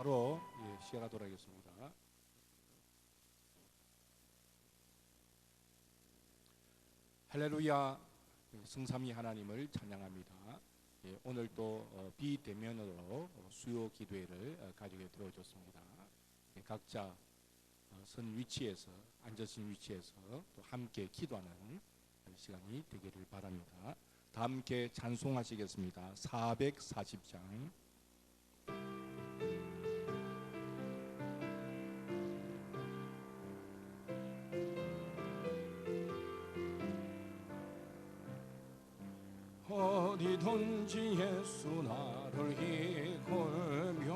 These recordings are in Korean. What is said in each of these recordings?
바로 시작하도록 하겠습니다. 할렐루야, 성삼위 하나님을 찬양합니다. 오늘 또 비대면으로 수요 기도회를 가지고 들어오셨습니다. 각자 선 위치에서, 앉으신 위치에서 또 함께 기도하는 시간이 되기를 바랍니다. 다 함께 찬송하시겠습니다. 440장. 어디든지 예수 나를 이끌며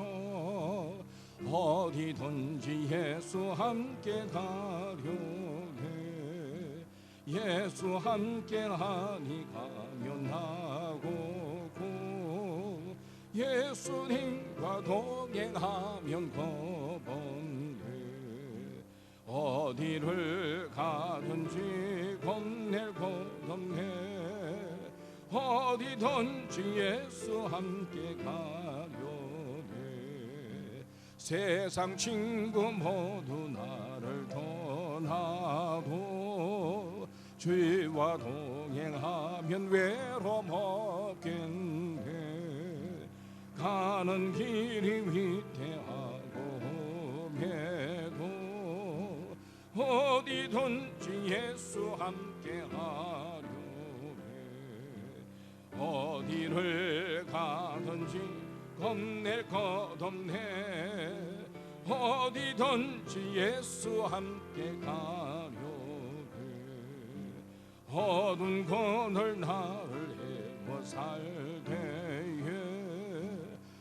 어디든지 예수 함께 가려네. 예수 함께 하니 가면 나고고 예수님과 동행하면 겁없네. 어디를 가든지 겁낼 것 없네. 어디든지 예수 함께 가려네. 세상 친구 모두 나를 떠나도 주와 동행하면 외로움 없겠네. 가는 길이 위태하고 험해도 어디든지 예수 함께 하려. 어디를 가든지 겁낼 것 없네. 어디든지 예수 함께 가려네. 어두운 그늘 나를 헤워 살 때에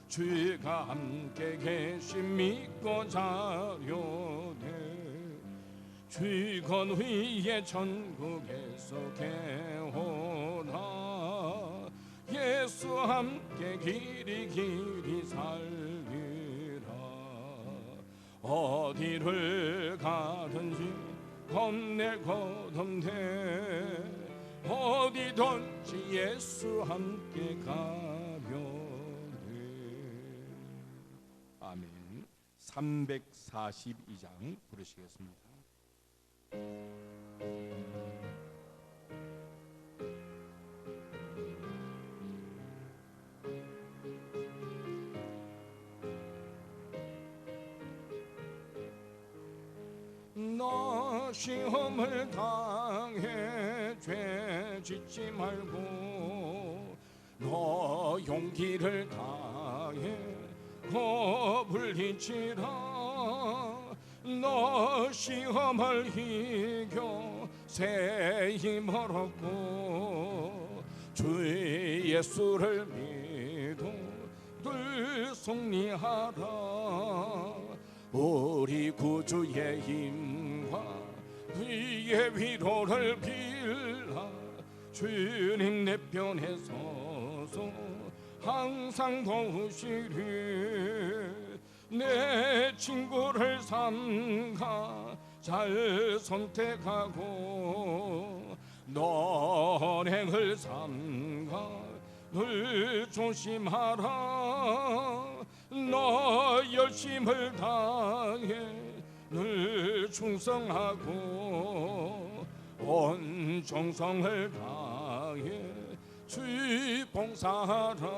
주가 함께 계심 믿고 자려네. 주건 위에 천국에서 개호나. 예수 함께 길이 살리라. 어디를 가든지 겁낼 것 없네. 어디든지 예수 함께 가려네. 아멘. 342장 부르시겠습니다. 너 시험을 당해 죄 짓지 말고 너 용기를 다해 겁을 잊지라. 너 시험을 이겨 새 힘을 얻고 주 예수를 믿어 늘 승리하라. 우리 구주의 힘과 그의 위로를 빌라. 주님 내 편에 서서 항상 도우시리. 내 친구를 삼가 잘 선택하고 너행을 삼가 늘 조심하라. 너 열심을 다해 늘 충성하고 온 정성을 다해 주 봉사하라.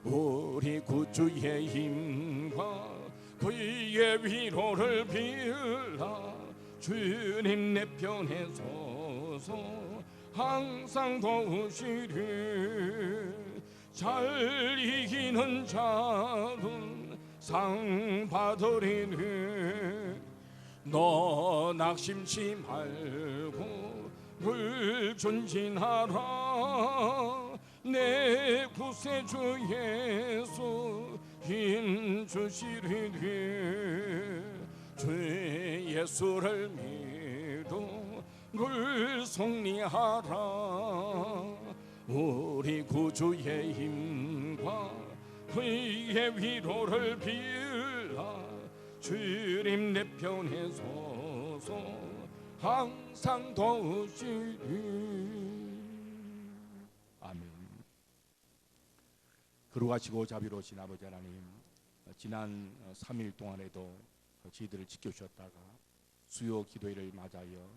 우리 구주의 힘과 그의 위로를 빌라. 주님 내 편에 서서 항상 도우시리. 잘 이기는 자는 상 받으리니. 너 낙심치 말고 늘 전진하라. 내 구세주 예수 힘 주시리니. 주 예수를 믿어 늘 승리하라. 우리 구주의 힘과 그의 위로를 빌라. 주님 내 편에 서서 항상 도우시리. 아멘. 거룩하시고 자비로우신 아버지 하나님, 지난 3일 동안에도 저희들을 지켜주셨다가 수요 기도회를 맞아요.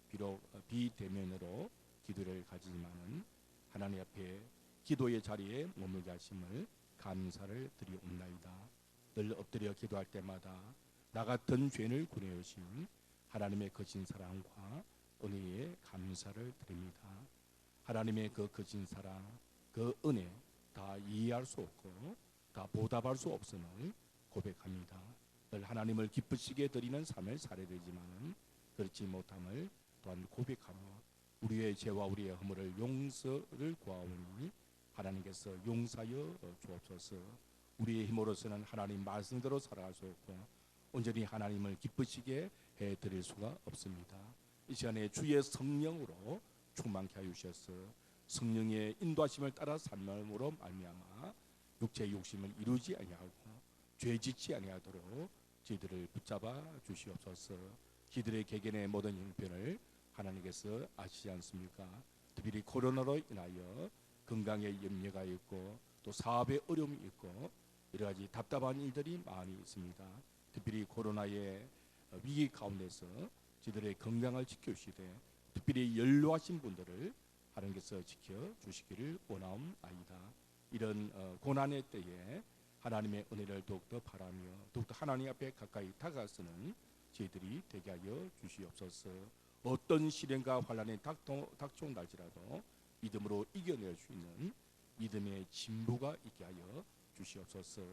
비록 비대면으로 기도를 가지지만은 하나님 앞에 기도의 자리에 머물게 하심을 감사를 드리옵나이다. 늘 엎드려 기도할 때마다 나 같은 죄인을 구원해 주신 하나님의 거친 사랑과 은혜에 감사를 드립니다. 하나님의 그 거친 사랑, 그 은혜 다 이해할 수 없고 다 보답할 수 없음을 고백합니다. 늘 하나님을 기쁘시게 드리는 삶을 살아야 되지만 그렇지 못함을 또한 고백하며 우리의 죄와 우리의 허물을 용서를 구하오니 하나님께서 용서하여 주옵소서. 우리의 힘으로서는 하나님 말씀대로 살아갈 수 없고 온전히 하나님을 기쁘시게 해드릴 수가 없습니다. 이 시간에 주의 성령으로 충만케 하여 주셔서 성령의 인도하심을 따라 삶으로 말미암아 육체의 욕심을 이루지 아니하고 죄짓지 아니하도록 저희들을 붙잡아 주시옵소서. 저희들의 개개인의 모든 형편을 하나님께서 아시지 않습니까? 특별히 코로나로 인하여 건강에 염려가 있고 또 사업에 어려움이 있고 여러 가지 답답한 일들이 많이 있습니다. 특별히 코로나의 위기 가운데서 저희들의 건강을 지켜주시되 특별히 연로하신 분들을 하나님께서 지켜주시기를 원하옵나이다. 이런 고난의 때에 하나님의 은혜를 더욱더 바라며 더욱더 하나님 앞에 가까이 다가서는 저희들이 되게 하여 주시옵소서. 어떤 시련과 환난이 닥쳐온 날지라도 믿음으로 이겨낼 수 있는 믿음의 진보가 있게 하여 주시옵소서.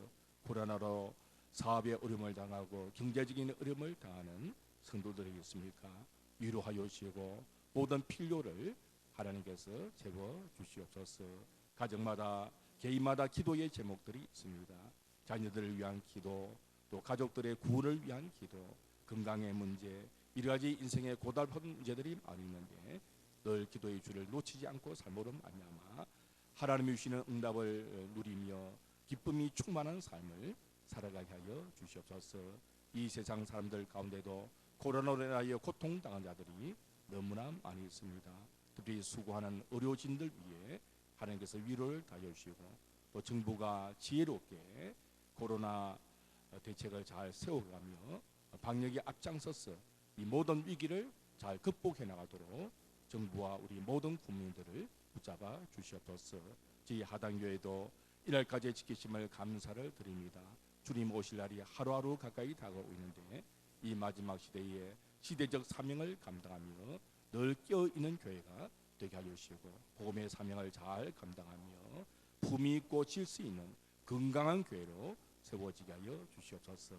코로나로 사업의 어려움을 당하고 경제적인 어려움을 당하는 성도들에게 있습니까? 위로하여 주시고 모든 필요를 하나님께서 채워 주시옵소서. 가정마다 개인마다 기도의 제목들이 있습니다. 자녀들을 위한 기도, 또 가족들의 구원을 위한 기도, 건강의 문제, 여러 가지 인생의 고달픈 문제들이 많이 있는데 늘 기도의 줄을 놓치지 않고 삶으로 말미암아 하나님이 주시는 응답을 누리며 기쁨이 충만한 삶을 살아가게 하여 주시옵소서. 이 세상 사람들 가운데도 코로나로 인하여 고통당한 자들이 너무나 많이 있습니다. 특히 수고하는 의료진들 위해 하나님께서 위로를 다해 주시고 또 정부가 지혜롭게 코로나 대책을 잘 세워가며 방역에 앞장서서 이 모든 위기를 잘 극복해 나가도록 정부와 우리 모든 국민들을 붙잡아 주시옵소서. 저희 하당교회도 이날까지 지키심을 감사를 드립니다. 주님 오실 날이 하루하루 가까이 다가오고 있는데 이 마지막 시대에 시대적 사명을 감당하며 늘 깨어있는 교회가 되게 하여 주시고 복음의 사명을 잘 감당하며 품위 있고 질서 있는 건강한 교회로 세워지게 하여 주시옵소서.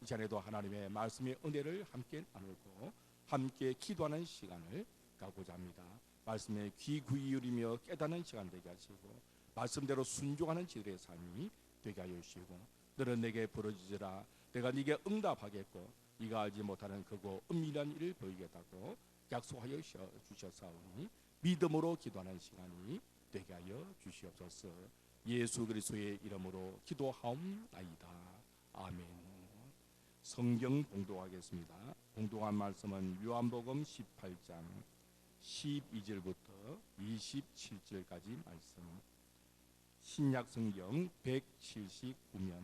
이 시간에도 하나님의 말씀의 은혜를 함께 나누고 함께 기도하는 시간을 가고자 합니다. 말씀에 귀 기울이며 깨닫는 시간 되게 하시고 말씀대로 순종하는 지들의 삶이 되게 하여 주시고 너는 내게 부르짖으라 내가 네게 응답하겠고 네가 알지 못하는 크고 은밀한 일을 보이겠다고 약속하여 주셨사오니 믿음으로 기도하는 시간이 되게 하여 주시옵소서. 예수 그리스도의 이름으로 기도하옵나이다. 아멘. 성경 봉독하겠습니다. 봉독한 말씀은 요한복음 18장 12절부터 27절까지 말씀. 신약 성경 179면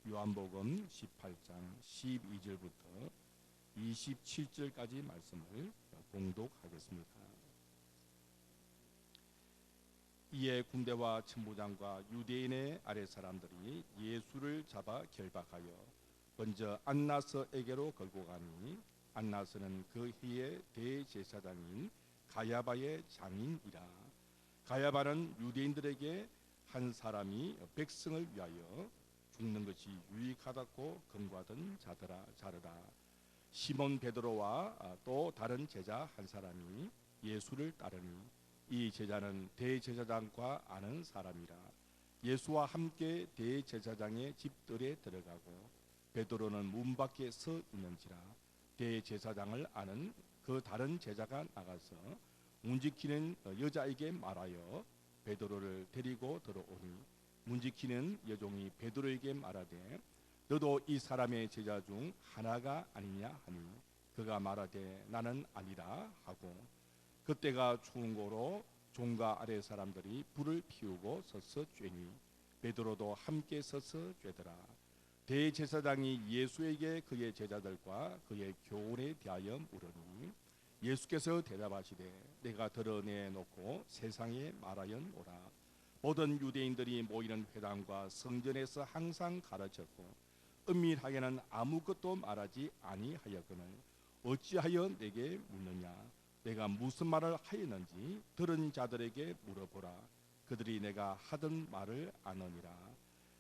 요한복음 18장 12절부터 27절까지 말씀을 봉독하겠습니다. 이에 군대와 천부장과 유대인의 아랫 사람들이 예수를 잡아 결박하여 먼저 안나스에게로 걸고 가니 안나스는 그 해의 대제사장인 가야바의 장인이라. 가야바는 유대인들에게 한 사람이 백성을 위하여 죽는 것이 유익하다고 금과던 자르라. 시몬 베드로와 또 다른 제자 한 사람이 예수를 따르니 이 제자는 대제사장과 아는 사람이라. 예수와 함께 대제사장의 집들에 들어가고 베드로는 문 밖에 서 있는지라. 대제사장을 아는 그 다른 제자가 나가서 문지키는 여자에게 말하여 베드로를 데리고 들어오니 문지키는 여종이 베드로에게 말하되 너도 이 사람의 제자 중 하나가 아니냐 하니 그가 말하되 나는 아니라 하고 그때가 추운 고로 종과 아래 사람들이 불을 피우고 서서 쬐니 베드로도 함께 서서 쬐더라. 대제사장이 예수에게 그의 제자들과 그의 교훈에 대하여 물으니 예수께서 대답하시되 내가 드러내놓고 세상에 말하였노라. 모든 유대인들이 모이는 회당과 성전에서 항상 가르쳤고 은밀하게는 아무것도 말하지 아니하였거늘 어찌하여 내게 묻느냐. 내가 무슨 말을 하였는지 들은 자들에게 물어보라. 그들이 내가 하던 말을 아느니라.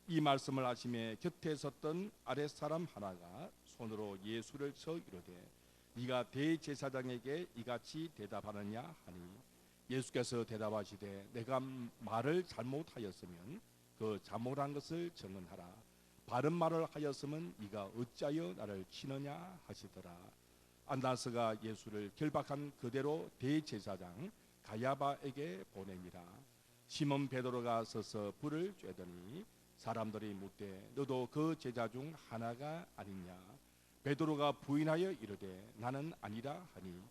이 말씀을 하심에 곁에 섰던 아랫사람 하나가 손으로 예수를 쳐 이르되 네가 대제사장에게 이같이 대답하느냐 하니 예수께서 대답하시되 내가 말을 잘못하였으면 그 잘못한 것을 증언하라. 바른 말을 하였으면 네가 어찌하여 나를 치느냐 하시더라. 안나스가 예수를 결박한 그대로 대제사장 가야바에게 보내니라. 시몬 베드로가 서서 불을 쬐더니 사람들이 묻되 너도 그 제자 중 하나가 아니냐. 베드로가 부인하여 이르되 나는 아니라 하니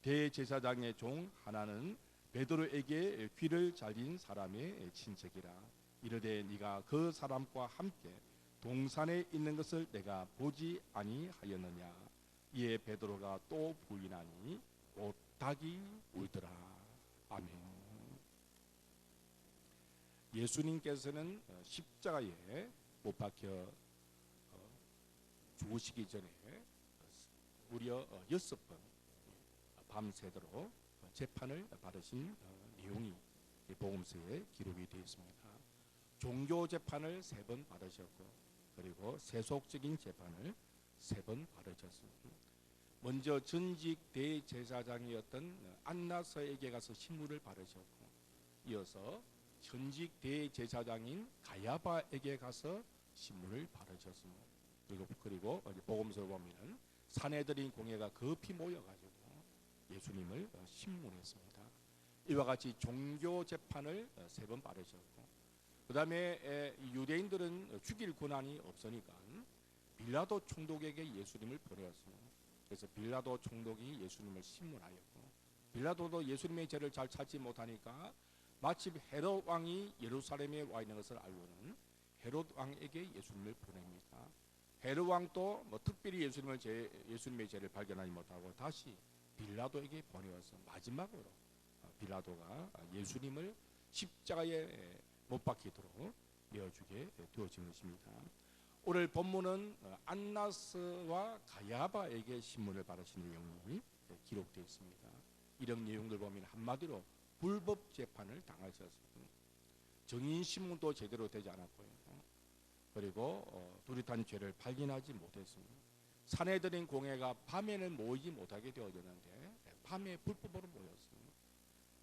대제사장의 종 하나는 베드로에게 귀를 잘린 사람의 친척이라. 이르되 네가 그 사람과 함께 동산에 있는 것을 내가 보지 아니하였느냐. 이에 베드로가 또 부인하니 오닭이 울더라. 아멘. 예수님께서는 십자가에 못 박혀 죽으시기 전에 무려 6번 밤새도록 재판을 받으신 내용이 복음서에 기록이 되어 있습니다. 종교 재판을 3번 받으셨고 그리고 세속적인 재판을 3번 받으셨습니다. 먼저 전직 대제사장이었던 안나서에게 가서 신문을 받으셨고 이어서 전직 대제사장인 가야바에게 가서 신문을 받으셨습니다. 그리고 복음서를 보면은 사내들인 공회가 급히 모여가지고 예수님을 신문했습니다. 이와 같이 종교 재판을 3번 받으셨고 그 다음에 유대인들은 죽일 권한이 없으니까 빌라도 총독에게 예수님을 보내었습니다. 그래서 빌라도 총독이 예수님을 신문하였고 빌라도도 예수님의 죄를 잘 찾지 못하니까 마침 헤롯 왕이 예루살렘에 와 있는 것을 알고는 헤롯 왕에게 예수님을 보냅니다. 헤롯 왕도 특별히 예수님의 죄를 발견하지 못하고 다시 빌라도에게 보내어서 마지막으로 빌라도가 예수님을 십자가에 못 박히도록 내어주게 되어진 것입니다. 오늘 본문은 안나스와 가야바에게 신문을 받으신 내용이 기록되어 있습니다. 이런 내용들 보면 한마디로 불법 재판을 당하셨습니다. 정인 신문도 제대로 되지 않았고요. 그리고 뚜렷한 죄를 발견하지 못했습니다. 사내들인 공회가 밤에는 모이지 못하게 되어졌는데 밤에 불법으로 모였습니다.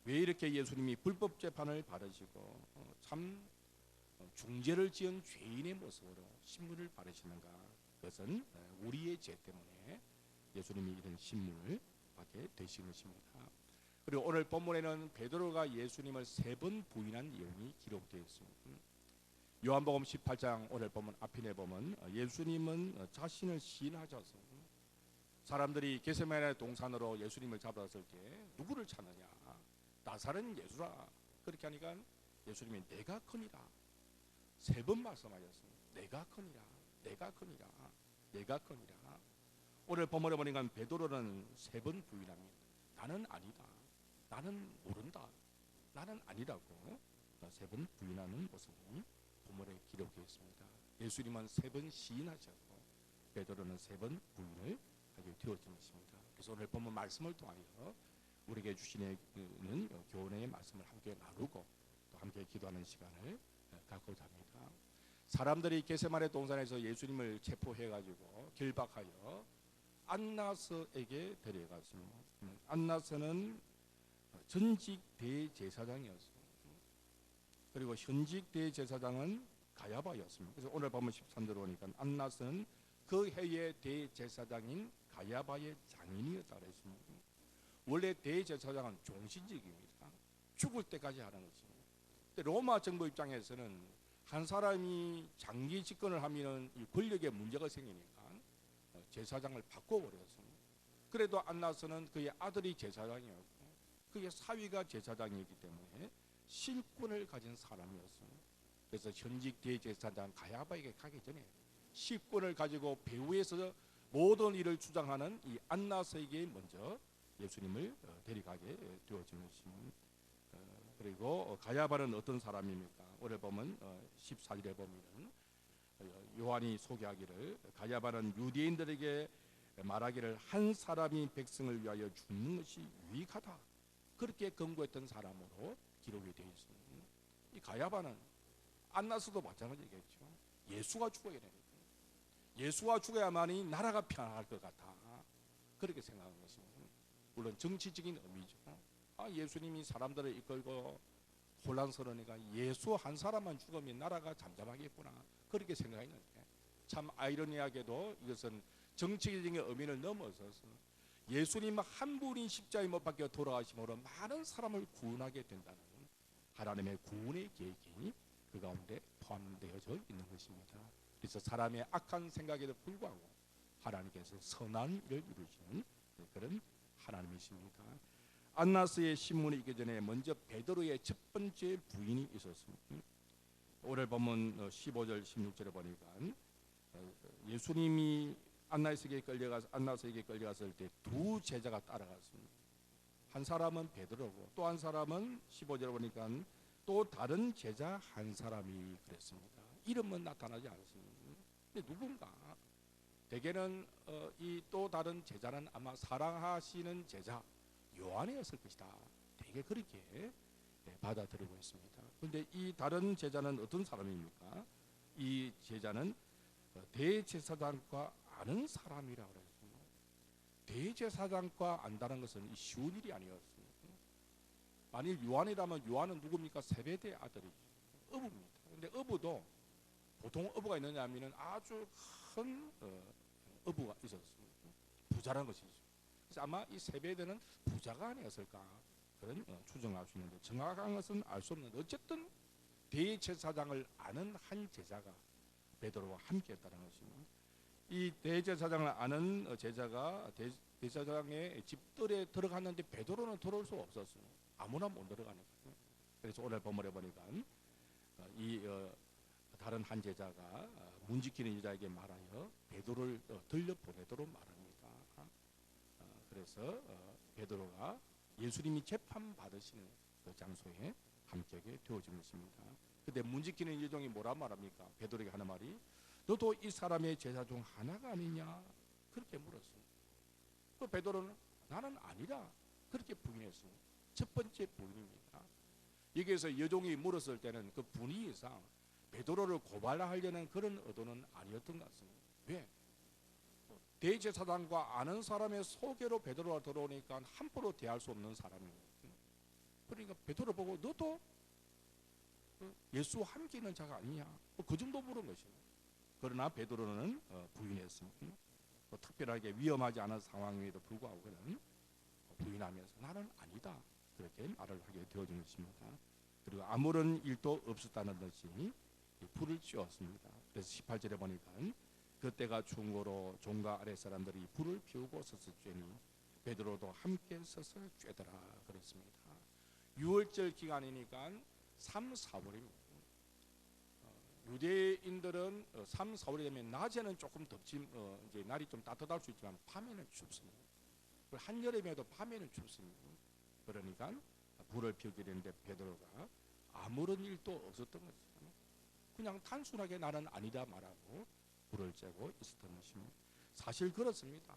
왜 이렇게 예수님이 불법 재판을 받으시고 참 중죄를 지은 죄인의 모습으로 신문을 받으시는가? 그것은 우리의 죄 때문에 예수님이 이런 신문을 받게 되신 것입니다. 그리고 오늘 본문에는 베드로가 예수님을 3번 부인한 내용이 기록되어 있습니다. 요한복음 18장 오늘 본문 앞편에 보면 예수님은 자신을 시인하셔서 사람들이 겟세마네 동산으로 예수님을 잡았을 때 누구를 찾느냐? 나사렛 예수라. 그렇게 하니까 예수님이 내가 크니라 3번 말씀하셨습니다. 내가 크니라, 내가 크니라, 내가 크니라. 오늘 본문에 보니까 베드로는 3번 부인합니다. 나는 아니다, 나는 모른다, 나는 아니라고 3번 부인하는 모습이 본문에 기록되어 있습니다. 예수님은 3번 시인하셨고 베드로는 3번 부인을 하게 되어진 것입니다. 그래서 오늘 본문 말씀을 통하여 우리에게 주시는 교훈의 말씀을 함께 나누고 또 함께 기도하는 시간을 갖고자 합니다. 사람들이 겟세마네 동산에서 예수님을 체포해가지고 결박하여 안나스에게 데려갔습니다. 안나스는 전직 대제사장이었습니다. 그리고 현직 대제사장은 가야바였습니다. 그래서 오늘 보면 13절 보니까 안나스는 그 해의 대제사장인 가야바의 장인이었다 그랬습니다. 원래 대제사장은 종신직입니다. 죽을 때까지 하는 것입니다. 로마 정부 입장에서는 한 사람이 장기 집권을 하면 이 권력에 문제가 생기니까 제사장을 바꿔버렸습니다. 그래도 안나스는 그의 아들이 제사장이었고 그의 사위가 제사장이기 때문에 실권을 가진 사람이었습니다. 그래서 현직 대제사장 가야바에게 가기 전에 식권을 가지고 배후에서 모든 일을 주장하는 이 안나스에게 먼저 예수님을 데려가게 되어진 것입니다. 그리고 가야바는 어떤 사람입니까? 오늘 보면 14절에 보면 요한이 소개하기를 가야바는 유대인들에게 말하기를 한 사람이 백성을 위하여 죽는 것이 유익하다, 그렇게 권고했던 사람으로 기록이 되어 있습니다. 이 가야바는 안나스도 마찬가지겠죠. 예수가 죽어야 되는 거예요. 예수가 죽어야만이 나라가 편안할 것 같아, 그렇게 생각하는 것입니다. 물론 정치적인 의미죠. 예수님이 사람들을 이끌고 혼란스러우니까 예수 한 사람만 죽으면 나라가 잠잠하겠구나, 그렇게 생각했는데 참 아이러니하게도 이것은 정치적인 의미를 넘어서서 예수님 한 분이 십자가에 못 박혀 돌아가심으로 많은 사람을 구원하게 된다는 하나님의 구원의 계획이 그 가운데 포함되어져 있는 것입니다. 그래서 사람의 악한 생각에도 불구하고 하나님께서 선한 일을 이루시는 그런 하나님이십니다. 안나스의 신문이 있기 전에 먼저 베드로의 첫 번째 부인이 있었습니다. 오늘 보면 15절 16절에 보니까 예수님이 안나스에게 끌려갔을 때 두 제자가 따라갔습니다. 한 사람은 베드로고 또 한 사람은 15절에 보니까 또 다른 제자 한 사람이 그랬습니다. 이름은 나타나지 않습니다. 근데 누군가 대개는 이 또 다른 제자는 아마 사랑하시는 제자 요한이었을 것이다, 되게 그렇게 받아들이고 있습니다. 그런데 이 다른 제자는 어떤 사람입니까? 이 제자는 대제사장과 아는 사람이라고 그랬습니다. 대제사장과 안다는 것은 쉬운 일이 아니었습니다. 만일 요한이라면 요한은 누굽니까? 세베대 아들이죠. 어부입니다. 그런데 어부도 보통 어부가 있느냐 하면 아주 큰 어부가 있었습니다. 부자란 것이죠. 그래서 아마 이 세베대는 부자가 아니었을까, 그런 추정할 수 있는데 정확한 것은 알 수 없는데 어쨌든 대제사장을 아는 한 제자가 베드로와 함께했다는 것입니다. 이 대제사장을 아는 제자가 대제사장의 집들에 들어갔는데 베드로는 들어올 수 없었어요. 아무나 못 들어가는 거예요. 그래서 오늘 본문에 보니까 이 다른 한 제자가 문 지키는 여자에게 말하여 베드로를 들려 보내도록 말합니다. 그래서 베드로가 예수님이 재판 받으시는 그 장소에 함께 되어진 것입니다. 그때 문 지키는 여종이 뭐라 말합니까? 베드로에게 하는 말이 너도 이 사람의 제자 중 하나가 아니냐, 그렇게 물었습니다. 그 베드로는 나는 아니라 그렇게 부인했습니다. 첫 번째 부인입니다. 여기에서 여종이 물었을 때는 그 분위기상 베드로를 고발하려는 그런 의도는 아니었던 것 같습니다. 왜? 대제사장과 아는 사람의 소개로 베드로가 들어오니까 함부로 대할 수 없는 사람입니다. 그러니까 베드로 보고 너도 예수와 함께 있는 자가 아니냐, 그 정도 물은 것입니다. 그러나 베드로는 부인했습니다. 특별하게 위험하지 않은 상황에도 불구하고 그는 부인하면서 나는 아니다, 그렇게 말을 하게 되어진 것입니다. 그리고 아무런 일도 없었다는 듯이 불을 쬐었습니다. 그래서 18절에 보니까 그때가 중고로 종과 아랫 사람들이 불을 피우고 서서 쬐니 베드로도 함께 서서 쬐더라 그랬습니다. 6월절 기간이니까 3, 4월입니다. 유대인들은 3, 4월이 되면 낮에는 조금 덥지, 이제 날이 좀 따뜻할 수 있지만 밤에는 춥습니다. 한여름에도 밤에는 춥습니다. 그러니까 불을 피우게 되는데 베드로가 아무런 일도 없었던 것입니다. 그냥 단순하게 나는 아니다 말하고 불을 쬐고 있었던 것입니다. 사실 그렇습니다.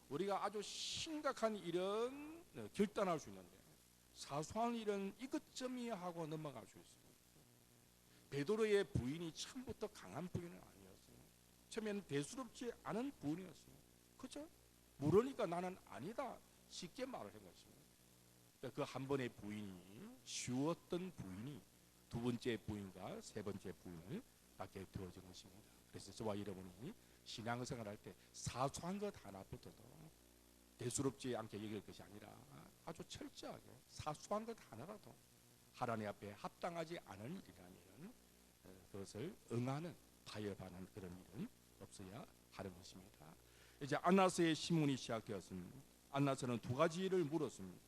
우리가 아주 심각한 일은 결단할 수 있는데 사소한 일은 이것저것 넘어갈 수 있습니다. 베드로의 부인이 처음부터 강한 부인은 아니었어요. 처음에는 대수롭지 않은 부인이었어요. 그죠? 물으니까 나는 아니다, 쉽게 말을 한 것입니다. 그 한 번의 부인이 쉬웠던 부인이 두 번째 부인과 세 번째 부인을 갖게 되어진 것입니다. 그래서 저와 여러분이 신앙생활 할 때 사소한 것 하나부터도 대수롭지 않게 여길 것이 아니라 아주 철저하게 사소한 것 하나라도 하나님 앞에 합당하지 않은 일이라면 그것을 응하는, 타협하는 그런 일은 없어야 하는 것입니다. 이제 안나스의 신문이 시작되었습니다. 안나스는 두 가지를 물었습니다.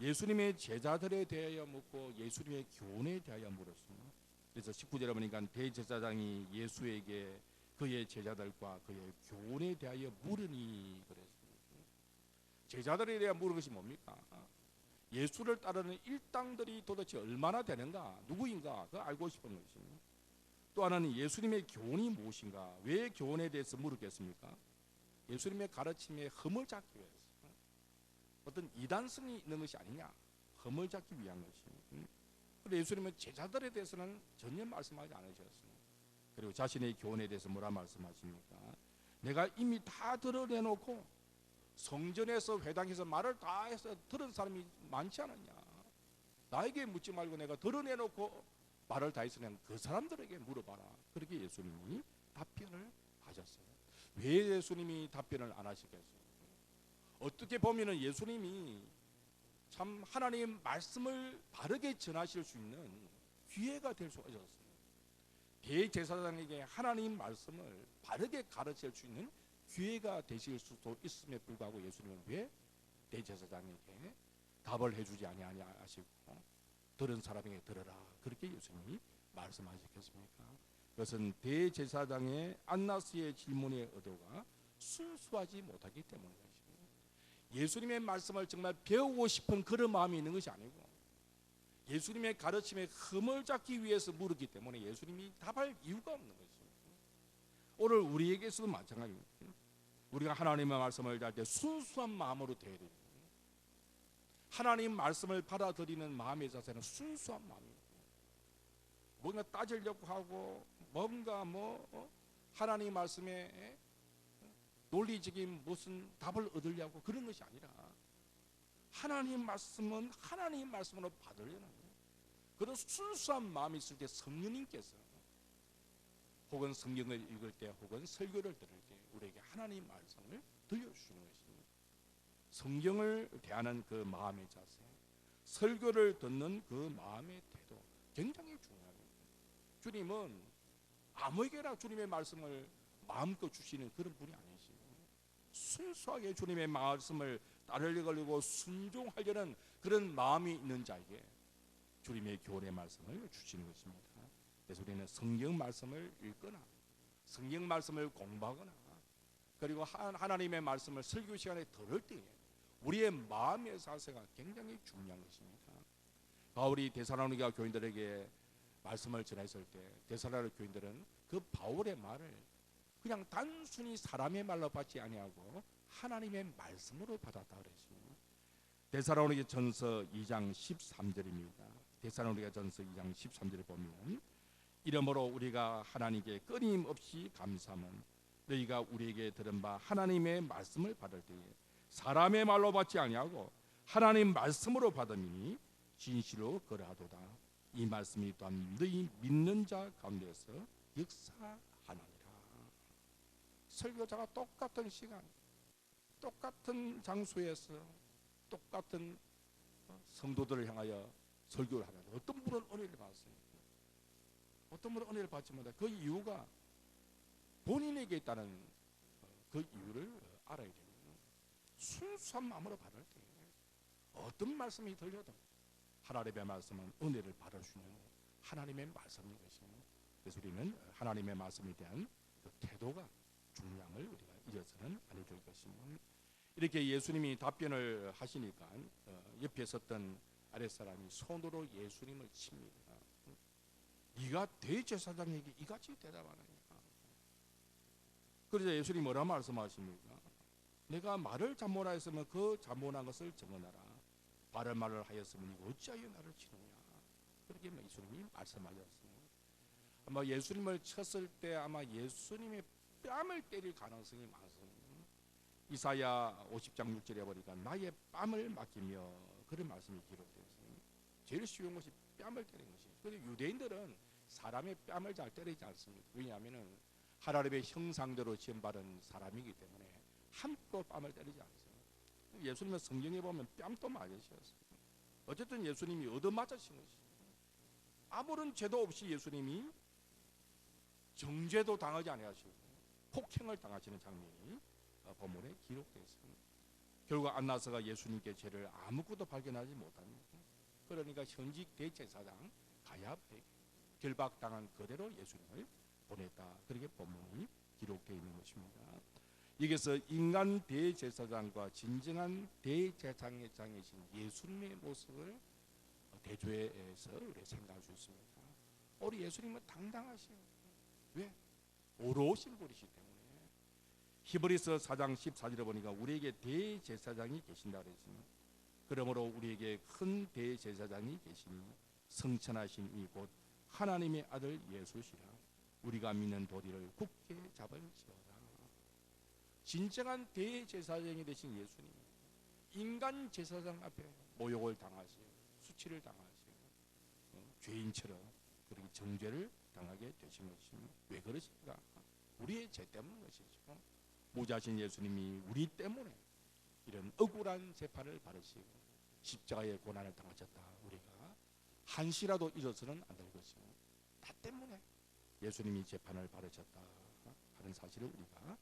예수님의 제자들에 대하여 묻고 예수님의 교훈에 대하여 물었습니다. 그래서 19절에 보니까 대제사장이 예수에게 그의 제자들과 그의 교훈에 대하여 물으니 그랬습니다. 제자들에 대해 물은 것이 뭡니까? 예수를 따르는 일당들이 도대체 얼마나 되는가, 누구인가, 그거 알고 싶은 것입니다. 또 하나는 예수님의 교훈이 무엇인가, 왜 교훈에 대해서 물었겠습니까? 예수님의 가르침에 흠을 잡기 위해서, 어떤 이단성이 있는 것이 아니냐, 흠을 잡기 위한 것입니다. 그런데 예수님은 제자들에 대해서는 전혀 말씀하지 않으셨습니다. 그리고 자신의 교훈에 대해서 뭐라 말씀하십니까? 내가 이미 다 드러내놓고 성전에서 회당에서 말을 다 해서 들은 사람이 많지 않았냐, 나에게 묻지 말고 내가 드러내놓고 말을 다 했으면 그 사람들에게 물어봐라. 그렇게 예수님이 답변을 하셨어요. 왜 예수님이 답변을 안 하시겠어요? 어떻게 보면 예수님이 참 하나님 말씀을 바르게 전하실 수 있는 기회가 될 수 있었어요. 대제사장에게 하나님 말씀을 바르게 가르칠 수 있는 기회가 되실 수도 있음에 불구하고 예수님은 왜 대제사장에게 답을 해주지 아니하시고 들은 사람에게 들어라, 그렇게 예수님이 말씀하셨겠습니까? 그것은 대제사장의 안나스의 질문의 의도가 순수하지 못하기 때문입니다. 예수님의 말씀을 정말 배우고 싶은 그런 마음이 있는 것이 아니고 예수님의 가르침에 흠을 잡기 위해서 물었기 때문에 예수님이 답할 이유가 없는 것입니다. 오늘 우리에게서도 마찬가지입니다. 우리가 하나님의 말씀을 할 때 순수한 마음으로 대해야 됩니다. 하나님 말씀을 받아들이는 마음의 자세는 순수한 마음입니다. 뭔가 따지려고 하고 뭔가 하나님 말씀에 논리적인 무슨 답을 얻으려고 그런 것이 아니라 하나님 말씀은 하나님 말씀으로 받으려는 그런 순수한 마음이 있을 때 성령님께서 혹은 성경을 읽을 때 혹은 설교를 들을 때 우리에게 하나님 말씀을 들려주시는 것입니다. 성경을 대하는 그 마음의 자세, 설교를 듣는 그 마음의 태도 굉장히 중요합니다. 주님은 아무에게나 주님의 말씀을 마음껏 주시는 그런 분이 아니십니다. 순수하게 주님의 말씀을 따르려고 순종하려는 그런 마음이 있는 자에게 주님의 교훈의 말씀을 주시는 것입니다. 그래서 우리는 성경 말씀을 읽거나 성경 말씀을 공부하거나 그리고 하나님의 말씀을 설교 시간에 들을 때에 우리의 마음의 자세가 굉장히 중요한 것입니다. 바울이 데살로니가 교인들에게 말씀을 전했을 때 데살로니가 교인들은 그 바울의 말을 그냥 단순히 사람의 말로 받지 아니하고 하나님의 말씀으로 받았다 그랬습니다. 데살로니가 전서 2장 13절입니다. 데살로니가 전서 2장 13절에 보면 이러므로 우리가 하나님께 끊임없이 감사함은 너희가 우리에게 들은 바 하나님의 말씀을 받을 때에 사람의 말로 받지 아니하고 하나님 말씀으로 받음이니 진실로 그러하도다. 이 말씀이 또한 너희 믿는 자 가운데서 역사하나니라. 설교자가 똑같은 시간, 똑같은 장소에서 똑같은 성도들을 향하여 설교를 하는데 어떤 분은 은혜를 받았어요. 어떤 분은 은혜를 받지 못해. 그 이유가 본인에게 있다는 그 이유를 알아야 됩니다. 순수한 마음으로 받을 때 어떤 말씀이 들려도 하나님의 말씀은 은혜를 받을 수 있는 하나님의 말씀인 것입니다. 그래서 우리는 하나님의 말씀에 대한 그 태도가 중요함을 우리가 잊어서는 안 될 것입니다. 이렇게 예수님이 답변을 하시니까 옆에 있었던 아랫사람이 손으로 예수님을 칩니다. 네가 대제사장에게 이같이 대답하느냐. 그래서 예수님이 뭐라 말씀하십니까? 내가 말을 잘못하였으면 그 잘못한 것을 정언하라. 바른 말을 하였으면 어찌하여 나를 치느냐. 그렇게 예수님이 말씀하셨습니다. 아마 예수님을 쳤을 때 아마 예수님의 뺨을 때릴 가능성이 많습니다. 이사야 50장 6절에 보니까 나의 뺨을 맡기며 그런 말씀이 기록되어 있습니다. 제일 쉬운 것이 뺨을 때리는 것이에요. 그런데 유대인들은 사람의 뺨을 잘 때리지 않습니다. 왜냐하면 하나님의 형상대로 지음받은 사람이기 때문에 함부로 뺨을 때리지 않습니다. 예수님은 성경에 보면 뺨도 맞으셨어요. 어쨌든 예수님이 얻어맞으신 것이죠. 아무런 죄도 없이 예수님이 정죄도 당하지 아니하시고 폭행을 당하시는 장면이 본문에 기록되어 있습니다. 결국 안나스가 예수님께 죄를 아무것도 발견하지 못합니다. 그러니까 현직 대제사장 가야바에게 결박당한 그대로 예수님을 보냈다. 그렇게 본문이 여기서 인간 대제사장과 진정한 대제사장이신 예수님의 모습을 대조해서 우리 생각할 수 있습니다. 우리 예수님은 당당하시요. 왜? 오로신 분이시기 때문에. 히브리서 4장 14절에 보니까 우리에게 대제사장이 계신다 그랬습니다. 그러므로 우리에게 큰 대제사장이 계시니 성천하신 이곳 하나님의 아들 예수시라. 우리가 믿는 도리를 굳게 잡을지어다. 진정한 대제사장이 되신 예수님, 인간 제사장 앞에 모욕을 당하시고 수치를 당하시고 죄인처럼 그렇게 정죄를 당하게 되신 것입니다. 왜 그러십니까? 우리의 죄 때문인 것이죠. 모자신 예수님이 우리 때문에 이런 억울한 재판을 받으시고 십자가의 고난을 당하셨다. 우리가 한시라도 잊어서는 안 될 것이고, 나 때문에 예수님이 재판을 받으셨다 하는 사실을 우리가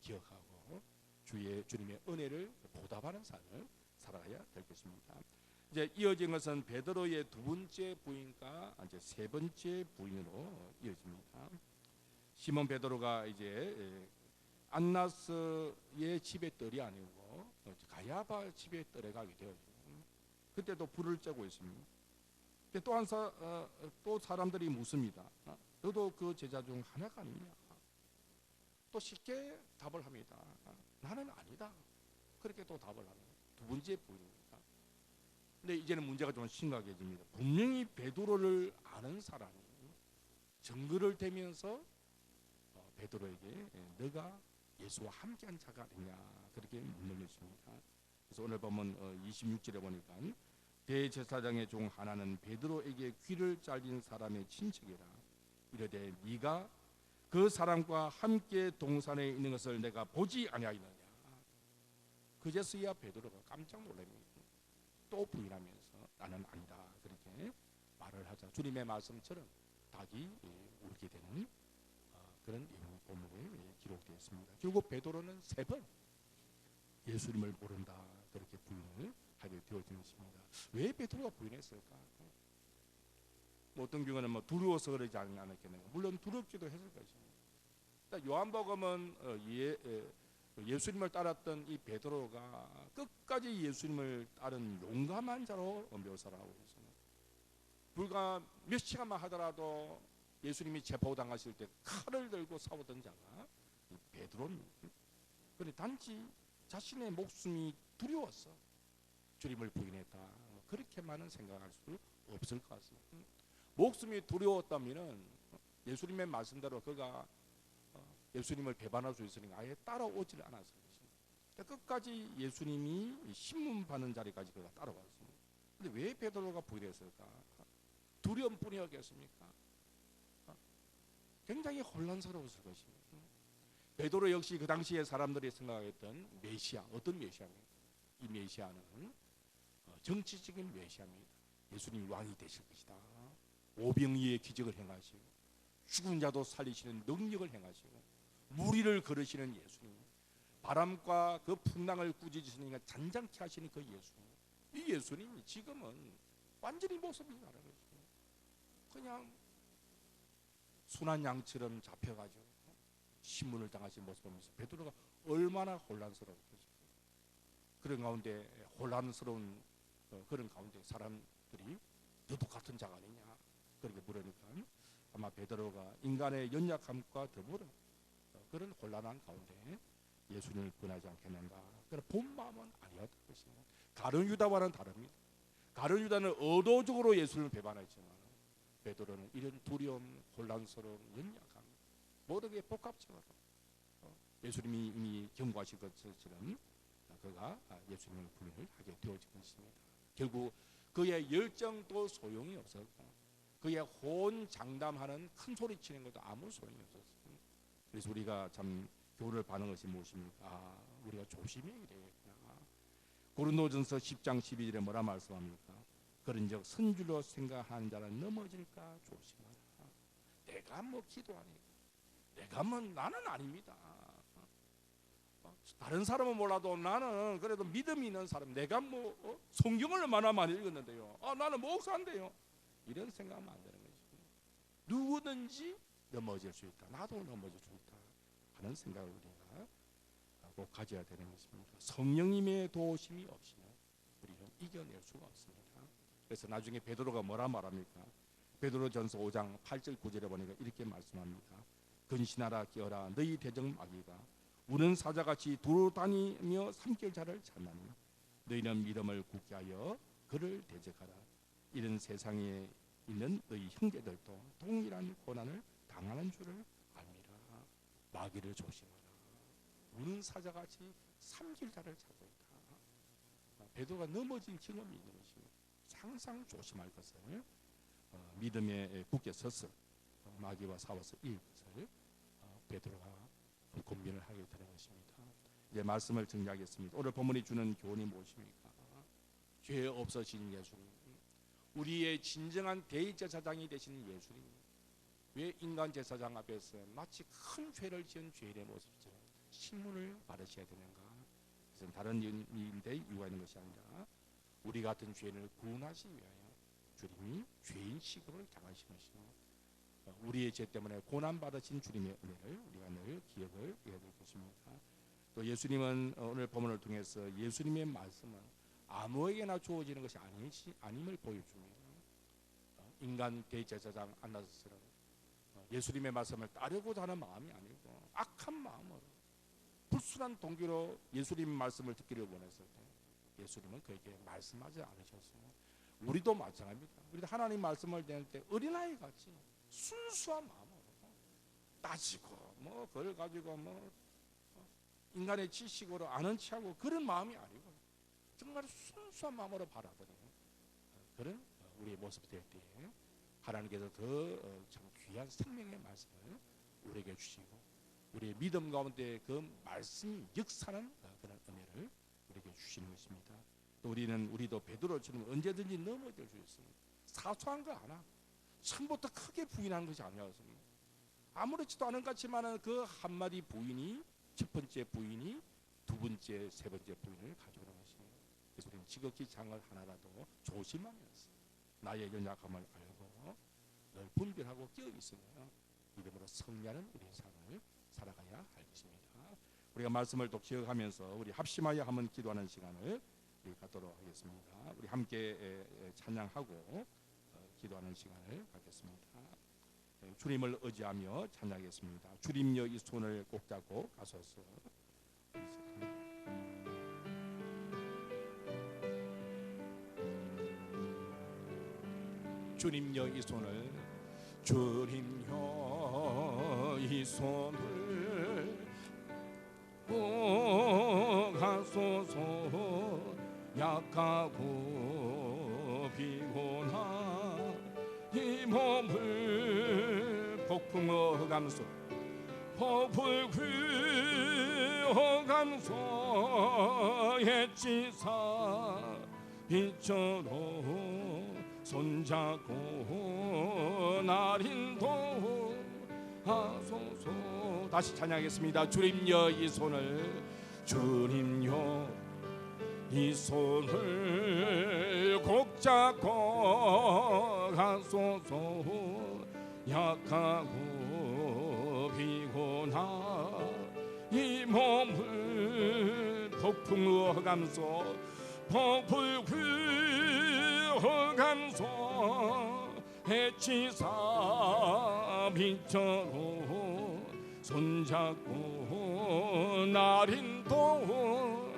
기억하고 주님의 은혜를 보답하는 삶을 살아가야 될 것입니다. 이제 이어진 것은 베드로의 두 번째 부인과 이제 세 번째 부인으로 이어집니다. 시몬 베드로가 이제 안나스의 집에 뜰이 아니고 가야바 집에 뜰에 가게 되어요. 그때도 불을 쬐고 있습니다. 또 사람들이 묻습니다. 너도 그 제자 중 하나가 아니냐? 또 쉽게 답을 합니다. 나는 아니다. 그렇게 또 답을 합니다. 두 번째 부인입니다. 근데 이제는 문제가 좀 심각해집니다. 분명히 베드로를 아는 사람이 증거를 대면서 베드로에게 너가 예수와 함께한 자가 아니냐 그렇게 묻는 것입니다. 그래서 오늘 보면 26절에 보니까 대제사장의 종 하나는 베드로에게 귀를 잘린 사람의 친척이라. 이르되 네가 그 사람과 함께 동산에 있는 것을 내가 보지 아니하였느냐. 그제서야 베드로가 깜짝 놀랍니다. 또 부인하면서 나는 아니다 그렇게 말을 하자 주님의 말씀처럼 닭이 울게 되는 그런 본문에 기록되어 있습니다. 결국 베드로는 3번 예수님을 모른다 그렇게 부인을 하게 되어진 것입니다. 왜 베드로가 부인했을까? 뭐 어떤 경우는 두려워서 그러지 않았겠네요. 물론 두렵기도 했을 것입니다. 요한복음은 예수님을 따랐던 이 베드로가 끝까지 예수님을 따른 용감한 자로 묘사를 하고 있습니다. 불과 몇 시간만 하더라도 예수님이 체포당하실 때 칼을 들고 싸우던 자가 베드로입니다. 그런데 단지 자신의 목숨이 두려워서 주님을 부인했다. 그렇게만은 생각할 수 없을 것 같습니다. 목숨이 두려웠다면 예수님의 말씀대로 그가 예수님을 배반할 수 있으니까 아예 따라오지를 않았을 것입니다. 끝까지 예수님이 신문 받는 자리까지 그가 따라왔습니다. 그런데 왜 베드로가 부인했을까? 두려움뿐이었겠습니까? 굉장히 혼란스러웠을 것입니다. 베드로 역시 그 당시에 사람들이 생각했던 메시아, 어떤 메시아입니까? 이 메시아는 정치적인 메시아입니다. 예수님이 왕이 되실 것이다. 오병이의 기적을 행하시고 죽은 자도 살리시는 능력을 행하시고 무리를 걸으시는 예수님, 바람과 그 풍랑을 꾸짖으시니까 잔잔케 하시는 그 예수님, 이 예수님이 지금은 완전히 모습이 다른 것입니다. 그냥 순한 양처럼 잡혀가지고 신문을 당하신 모습을 보면서 베드로가 얼마나 혼란스러웠겠어요. 그런 가운데 혼란스러운 그런 가운데 사람들이 너도 같은 자가 아니냐 그렇게 물으니까 아마 베드로가 인간의 연약함과 더불어 그런 혼란한 가운데 예수님을 부인하지 않겠는가. 그러나 본 마음은 아니었던 것입니다. 가룟 유다와는 다릅니다. 가룟 유다는 의도적으로 예수님을 배반했지만 베드로는 이런 두려움, 혼란스러움, 연약함 모든 게 복합적으로 예수님이 이미 경고하신 것처럼 그가 예수님을 부인을 하게 되어진 것입니다. 결국 그의 열정도 소용이 없었고 그의 호언장담하는 큰 소리치는 것도 아무 소용이 없었습니다. 그래서 우리가 참 교훈을 받는 것이 무엇입니까? 우리가 조심해야 되겠구나. 고린도전서 10장 12절에 뭐라 말씀합니까? 그런즉 선줄로 생각하는 자는 넘어질까 조심하라. 내가 뭐 기도하니까 내가 뭐 나는 아닙니다. 다른 사람은 몰라도 나는 그래도 믿음이 있는 사람, 내가 뭐 성경을 얼마나 많이 읽었는데요, 나는 목사인데요, 이런 생각하면 안 되는 것입니다. 누구든지 넘어질 수 있다, 나도 넘어질 수 있다 하는 생각을 우리가 꼭 가져야 되는 것입니다. 성령님의 도우심이 없이는 우리는 이겨낼 수가 없습니다. 그래서 나중에 베드로가 뭐라 말합니까? 베드로전서 5장 8절 9절에 보니까 이렇게 말씀합니다. 근신하라 깨어라 너희 대적 마귀가 우는 사자같이 두루다니며 삼킬 자를 찾나니 너희는 믿음을 굳게 하여 그를 대적하라. 이런 세상에 있는 너희 형제들도 동일한 고난을 당하는 줄을 압니다. 마귀를 조심하라. 우는 사자같이 삼킬 자를 찾고 있다. 베드로가 넘어진 경험이 있는 것입니다. 항상 조심할 것을 믿음에 굳게 서서 마귀와 싸워서 이길 것을 베드로가 고민을 하게 되는 것입니다. 이제 말씀을 정리하겠습니다. 오늘 본문이 주는 교훈이 무엇입니까? 죄 없으신 예수님, 우리의 진정한 대제사장이 되신 예수님, 왜 인간 제사장 앞에서 마치 큰 죄를 지은 죄인의 모습처럼 신문을 바르셔야 되는가? 그것은 다른 이유인데 이유가 있는 것이 아니라 우리 같은 죄인을 구원하시기 위하여 주님이 죄인 취급을 당하신 것입니다. 우리의 죄 때문에 고난받으신 주님의 은혜를 우리가 늘 기억을 해야 될 것입니다. 또 예수님은 오늘 본문을 통해서 예수님의 말씀은 아무에게나 주어지는 것이 아님을 보여줍니다. 인간 대제사장 안나스처럼 예수님의 말씀을 따르고자 하는 마음이 아니고 악한 마음으로 불순한 동기로 예수님의 말씀을 듣기를 원했을 때 예수님은 그에게 말씀하지 않으셨어요. 우리도 마찬가지입니다. 우리도 하나님 말씀을 들을 때 어린아이 같이 순수한 마음으로 따지고 그걸 가지고 인간의 지식으로 아는 체하고 그런 마음이 아니고 정말 순수한 마음으로 바라보는 그런 우리의 모습이 될 때에 하나님께서 더 참 귀한 생명의 말씀을 우리에게 주시고 우리의 믿음 가운데 그 말씀이 역사하는 그런 은혜를 우리에게 주시는 것입니다. 또 우리도 베드로처럼 언제든지 넘어질 수 있습니다. 사소한 거 하나 처음부터 크게 부인하는 것이 아니었습니다. 아무렇지도 않은 것 같지만 그 한마디 부인이 첫 번째 부인이 두 번째 세 번째 부인을 가져오는 것입니다. 그래서 우리는 지극히 장을 하나라도 조심하면서 나의 연약함을 알고 늘 분별하고 깨어있으며 믿음으로 승리하는 우리의 삶을 살아가야 할 것입니다. 우리가 말씀을 또 기억하면서 우리 합심하여 한번 기도하는 시간을 갖도록 하겠습니다. 우리 함께 찬양하고 기도하는 시간을 갖겠습니다. 주님을 의지하며 찬양하겠습니다. 주님여 이 손을 꼭 잡고 가소서. 주님여 이 손을 주님여 이 손을 꼭 가소서. 약하고 피곤한 이 몸을 폭풍어 흑암소 폭풍 흑암소에 찌사 이처럼 손잡고 날 인도하소서. 다시 찬양하겠습니다. 주님여 이 손을 주님여 이 손을 꼭 잡고 가소서. 약하고 피곤한 이 몸을 폭풍 흑암소 폭풍 흑암소 해치사 빛처럼 손잡고 날 인도하소서.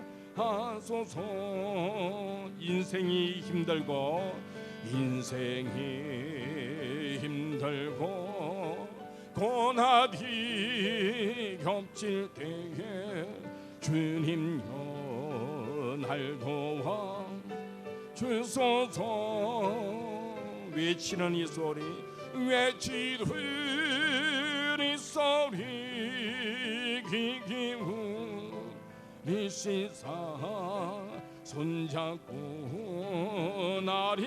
인생이 힘들고 고난이 겹칠 때에 주님여 날 도와 주소서. 외치는 이 소리 외치는 이 소리 귀 기울이시사 손잡고 날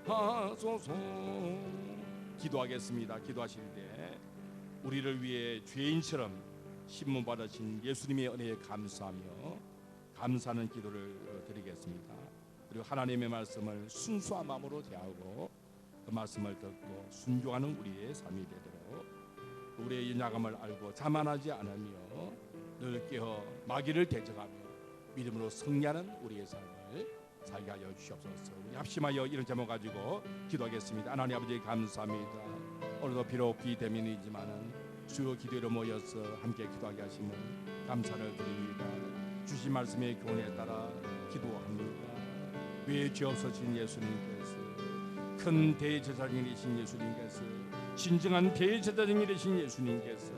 인도하소서. 기도하겠습니다. 기도하실 때 우리를 위해 죄인처럼 신문 받으신 예수님의 은혜에 감사하며 감사하는 기도를 드리겠습니다. 그리고 하나님의 말씀을 순수한 마음으로 대하고 그 말씀을 듣고 순종하는 우리의 삶이 되도록 우리의 연약함을 알고 자만하지 않으며 늘 깨어 마귀를 대적하며 믿음으로 승리하는 우리의 삶을 살게 하여 주시옵소서. 우리 합심하여 이런 제목 가지고 기도하겠습니다. 하나님 아버지 감사합니다. 오늘도 비록 비대면이지만은 주요 기도로 모여서 함께 기도하게 하심을 감사를 드립니다. 주신 말씀의 교훈에 따라 기도합니다. 왜 죄 없으신 예수님께서, 큰 대제사장이신 예수님께서, 진정한 대제사장이신 예수님께서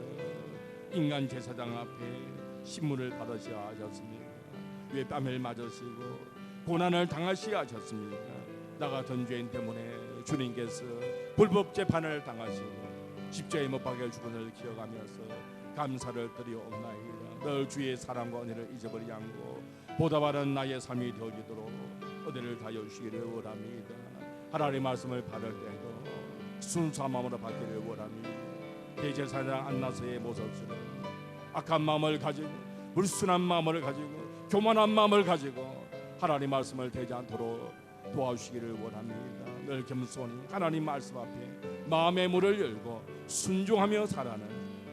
인간 제사장 앞에 신문을 받으셔야 하셨습니까? 왜 뺨을 맞으시고 고난을 당하셔야 하셨습니까? 나 같은 죄인 때문에 주님께서 불법 재판을 당하시고 십자가에 못 박혀 죽음을 기억하면서 감사를 드리옵나이다. 늘 주의 사랑과 은혜를 잊어버리지 않고 보답하는 나의 삶이 되어지도록 은혜를 다하여 주시기를 원합니다. 하나님의 말씀을 받을 때도 순수한 마음으로 받기를 원합니다. 대제사장 안나세의 모습처럼 악한 마음을 가지고 불순한 마음을 가지고 교만한 마음을 가지고 하나님 말씀을 대지 않도록 도와주시기를 원합니다. 늘 겸손히 하나님 말씀 앞에 마음의 문을 열고 순종하며 살아가는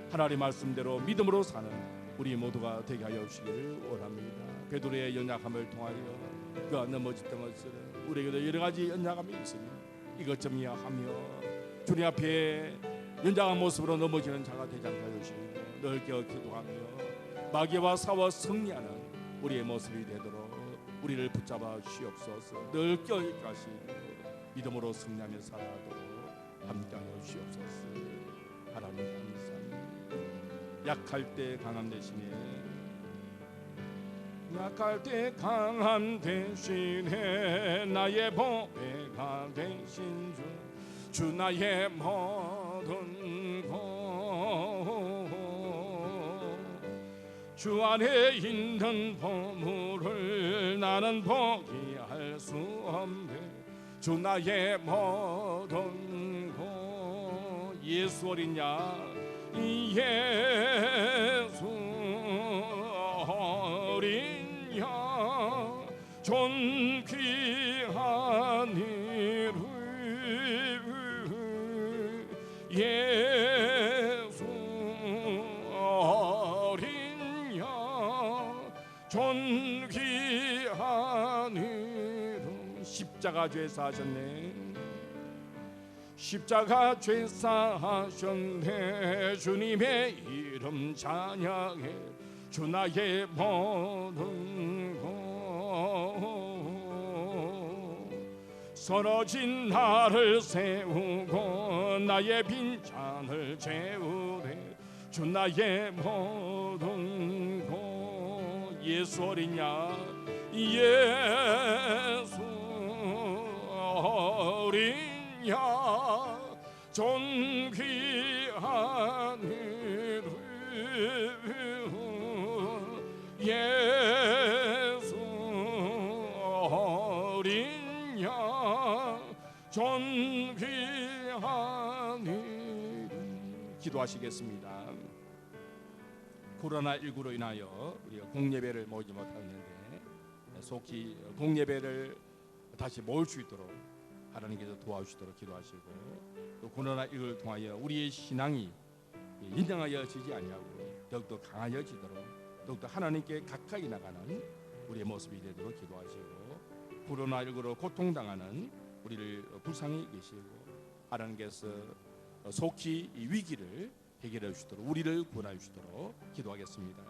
하나님 말씀대로 믿음으로 사는 우리 모두가 되게 하여 주시기를 원합니다. 베드로의 연약함을 통하여 그가 넘어졌던 것처럼 우리에게도 여러 가지 연약함이 있으니 이것 좀 이해하며 주님 앞에 연약한 모습으로 넘어지는 자가 되지 않게 하여 주시고 늘 깨어 기도하며 마귀와 싸워 승리하는 우리의 모습이 되도록 우리를 붙잡아 주시옵소서. 늘 깨어 가시고 믿음으로 승리하며 살아가도록 함께하여 주시옵소서. 하나님 감사합니다. 약할 때 강함 대신에, 약할 때 강함 대신에 나의 보배가 되신 주 나의 모든 것, 주 안에 있는 보물을 나는 포기할 수 없네. 주 나의 모든 것, 예수 어린 양, 예수 어린 양, 존귀한 이름 예수 어린 양, 존귀한 이름. 십자가 죄사 하셨네. 십자가 죄사 하셨네. 주님의 이름 찬양해. 주 나의 모든 것, 서러진 나를 세우고 나의 빈잔을 채우네. 주 나의 모든 것, 예수 어린 양, 예수 어린 양, 존귀한 이름 예수 어린 양, 존귀한 이름. 기도하시겠습니다. 코로나19로 인하여 우리가 공예배를 모이지 못하는데 속히 공예배를 다시 모을 수 있도록 하나님께서 도와주시도록 기도하시고, 또 코로나19를 통하여 우리의 신앙이 인정하여지지 아니하고 더욱더 강하여지도록 더욱더 하나님께 가까이 나가는 우리의 모습이 되도록 기도하시고, 코로나19로 고통당하는 우리를 불쌍히 계시고 하나님께서 속히 이 위기를 해결해 주시도록 우리를 구원해 주시도록 기도하겠습니다.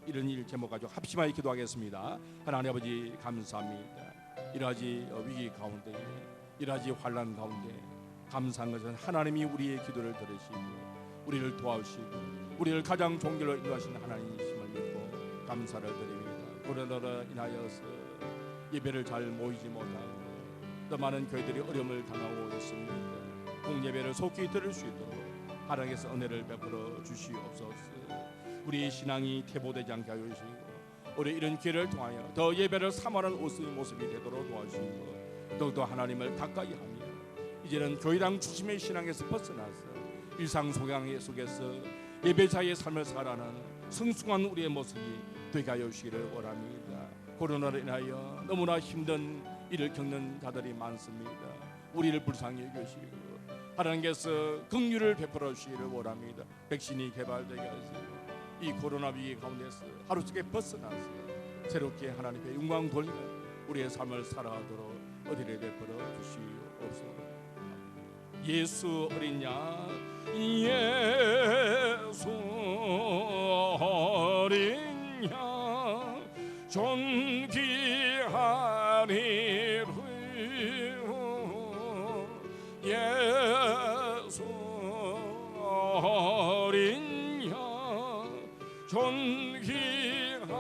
이런 일 제목 가지고 합심하여 기도하겠습니다. 하나님 아버지 감사합니다. 이러하지 위기 가운데, 이러하지 환난 가운데 감사한 것은 하나님이 우리의 기도를 들으시고 우리를 도와주시고 우리를 가장 종교로 인도하시는 하나님이심을 믿고 감사를 드립니다. 코로나로 인하여서 예배를 잘 모이지 못하고 또 많은 교회들이 어려움을 당하고 있습니다. 공예배를 속히 들을 수 있도록 하나님께서 은혜를 베풀어 주시옵소서. 우리의 신앙이 퇴보되지 않게 하여 주시고 우리 이런 기회를 통하여 더 예배를 사모하는 모습이 되도록 도와주시고 더욱더 하나님을 가까이 하며 이제는 교회당 중심의 신앙에서 벗어나서 일상 속에서 예배자의 삶을 살아가는 성숙한 우리의 모습이 되게 하여 주시기를 원합니다. 코로나로 인하여 너무나 힘든 일을 겪는 자들이 많습니다. 우리를 불쌍히 여기시고 하나님께서 긍휼을 베풀어 주시기를 원합니다. 백신이 개발되게 하시고 이 코로나 위기 가운데서 하루속에 벗어나서 새롭게 하나님의 영광 돌리는 우리의 삶을 살아가도록 어디를 베풀어 주시옵소서. 예수 어린 양, 예수 어린 양, 존귀하리로 예수 어린 양, 존귀하리로.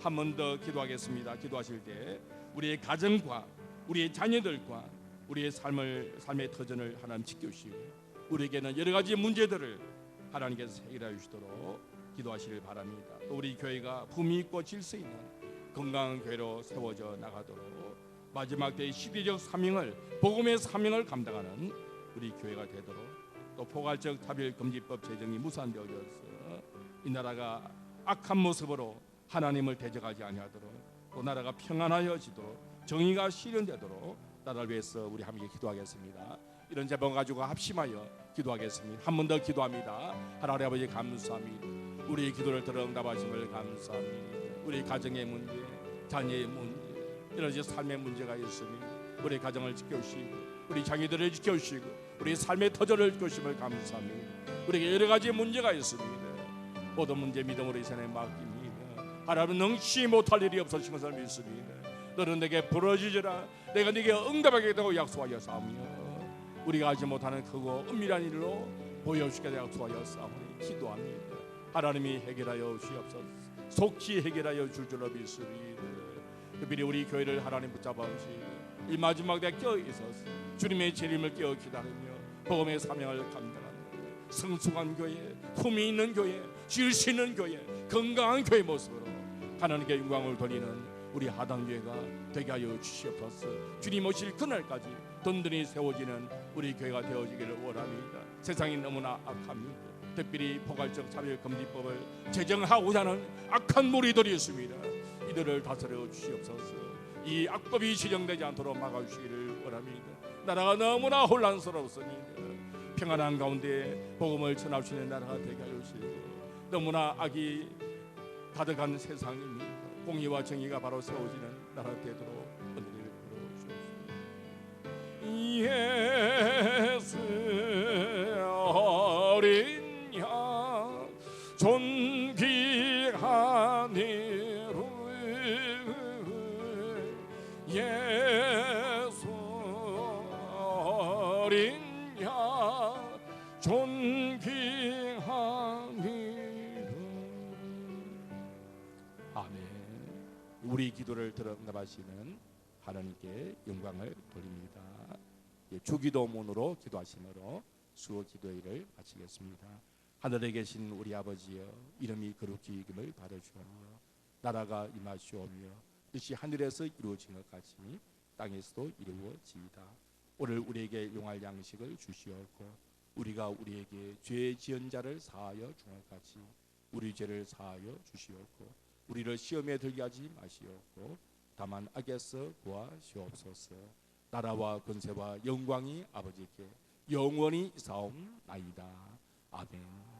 한 번 더 기도하겠습니다. 기도하실 때 우리의 가정과 우리의 자녀들과 우리의 삶의 터전을 하나님 지켜주시고, 우리에게는 여러 가지 문제들을 하나님께서 해결해 주시도록 기도하시길 바랍니다. 또 우리 교회가 품위 있고 질서 있는 건강한 교회로 세워져 나가도록 마지막 때의 시대적 사명을, 복음의 사명을 감당하는 우리 교회가 되도록, 또 포괄적 차별금지법 제정이 무산되어져서 이 나라가 악한 모습으로 하나님을 대적하지 아니하도록, 또 나라가 평안하여지도록, 정의가 실현되도록 나라를 위해서 우리 함께 기도하겠습니다. 이런 제목 가지고 합심하여 기도하겠습니다. 한 번 더 기도합니다. 하나님 아버지 감사합니다. 우리의 기도를 들어 응답하심을 감사합니다. 우리 가정의 문제, 자녀의 문제, 이런 삶의 문제가 있습니다. 우리 가정을 지켜주시고 우리 자녀들을 지켜주시고 우리 삶의 터전을 지켜주심을 감사합니다. 우리에게 여러 가지 문제가 있습니다. 모든 문제 믿음으로 이 세상에 맡깁니다. 하나님은 능치 못할 일이 없으신 것을 믿습니다. 너는 내게 부르짖으라, 내가 네게 응답하겠다고 약속하였사오며, 우리가 하지 못하는 크고 은밀한 일로 보여주시겠다고 약속하였사오니 기도합니다. 하나님이 해결하여 주시옵소서. 속히 해결하여 줄 줄로 믿습니다. 특별히 우리 교회를 하나님 붙잡아 주시고 이 마지막 때 껴 있어서 주님의 재림을 깨어 기다리며 복음의 사명을 감당하는 성숙한 교회, 품위 있는 교회, 질서 있는 교회, 건강한 교회 모습으로 하나님께 영광을 돌리는 우리 하당교회가 되게 하여 주시옵소서. 주님 오실 그날까지 든든히 세워지는 우리 교회가 되어지기를 원합니다. 세상이 너무나 악합니다. 특별히 포괄적 차별금지법을 제정하고자 하는 악한 무리들이 있습니다. 이들을 다스려 주시옵소서. 이 악법이 지정되지 않도록 막아주시기를 원합니다. 나라가 너무나 혼란스러웠습니다. 평안한 가운데 복음을 전하시는 나라가 되게 하여 주시고, 너무나 악이 가득한 세상입니다. 공의와 정의가 바로 세워지는 나라 되도록 은혜를 베풀어 주옵소서. 예수 어린 양, 존귀하니로 예수 어린 양, 존귀하니로. 아멘. 우리 기도를 들어 응답하시는 하나님께 영광을 돌립니다. 주기도문으로 기도하심으로 수호 기도회를 마치겠습니다. 하늘에 계신 우리 아버지여, 이름이 거룩히 여김을 받아주오며 나라가 임하시오며 뜻이 하늘에서 이루어진 것 같이 땅에서도 이루어지이다. 오늘 우리에게 용할 양식을 주시옵고 우리가 우리에게 죄 지은 자를 사하여 준 것 같이 우리 죄를 사하여 주시옵고 우리를 시험에 들게 하지 마시옵고 다만 악에서 구하시옵소서. 나라와 권세와 영광이 아버지께 영원히 있사옵나이다. 아멘.